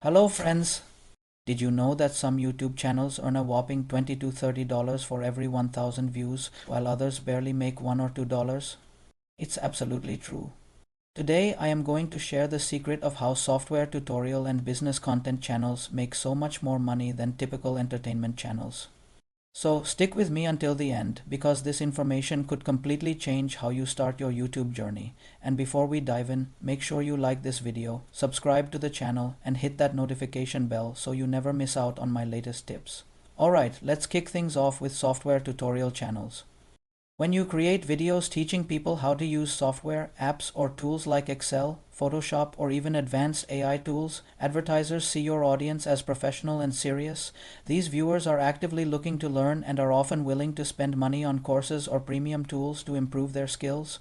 Hello friends! Did you know that some YouTube channels earn a whopping $20 to $30 for every 1,000 views, while others barely make $1 or $2? It's absolutely true. Today I am going to share the secret of how software tutorial and business content channels make so much more money than typical entertainment channels. So stick with me until the end, because this information could completely change how you start your YouTube journey. And before we dive in, make sure you like this video, subscribe to the channel, and hit that notification bell so you never miss out on my latest tips. Alright, let's kick things off with software tutorial channels. When you create videos teaching people how to use software, apps, or tools like Excel, Photoshop, or even advanced AI tools, advertisers see your audience as professional and serious. These viewers are actively looking to learn and are often willing to spend money on courses or premium tools to improve their skills.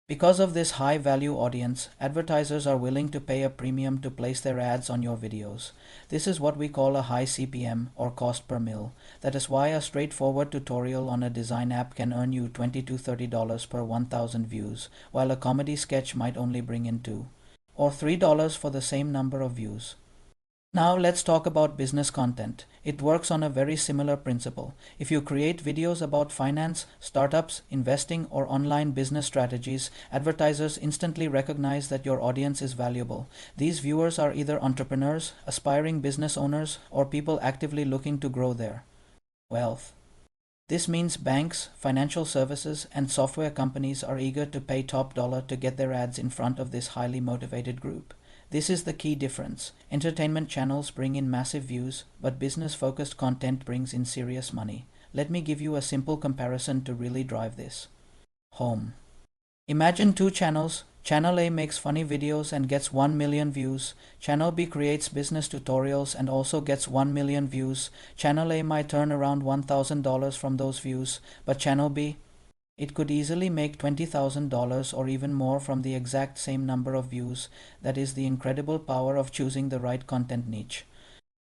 Because of this high-value audience, advertisers are willing to pay a premium to place their ads on your videos. This is what we call a high CPM, or cost per mil. That is why a straightforward tutorial on a design app can earn you $20 to $30 per 1,000 views, while a comedy sketch might only bring in $2 or $3 for the same number of views. Now let's talk about business content. It works on a very similar principle. If you create videos about finance, startups, investing, or online business strategies, advertisers instantly recognize that your audience is valuable. These viewers are either entrepreneurs, aspiring business owners, or people actively looking to grow their wealth. This means banks, financial services, and software companies are eager to pay top dollar to get their ads in front of this highly motivated group. This is the key difference. Entertainment channels bring in massive views, but business-focused content brings in serious money. Let me give you a simple comparison to really drive this home. Imagine two channels. Channel A makes funny videos and gets 1 million views. Channel B creates business tutorials and also gets 1 million views. Channel A might earn around $1,000 from those views, but Channel B, it could easily make $20,000 or even more from the exact same number of views. That is the incredible power of choosing the right content niche.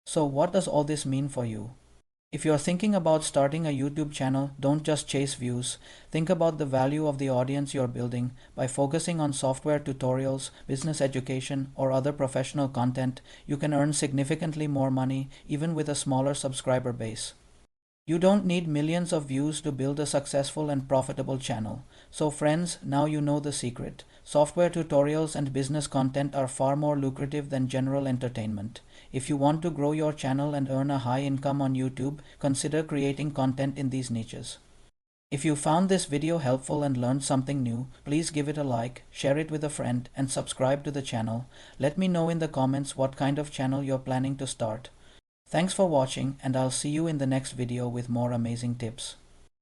So what does all this mean for you? If you're thinking about starting a YouTube channel, don't just chase views. Think about the value of the audience you're building. By focusing on software tutorials, business education, or other professional content, you can earn significantly more money, even with a smaller subscriber base. You don't need millions of views to build a successful and profitable channel. So friends, now you know the secret. Software tutorials and business content are far more lucrative than general entertainment. If you want to grow your channel and earn a high income on YouTube, consider creating content in these niches. If you found this video helpful and learned something new, please give it a like, share it with a friend, and subscribe to the channel. Let me know in the comments what kind of channel you're planning to start. Thanks for watching, and I'll see you in the next video with more amazing tips.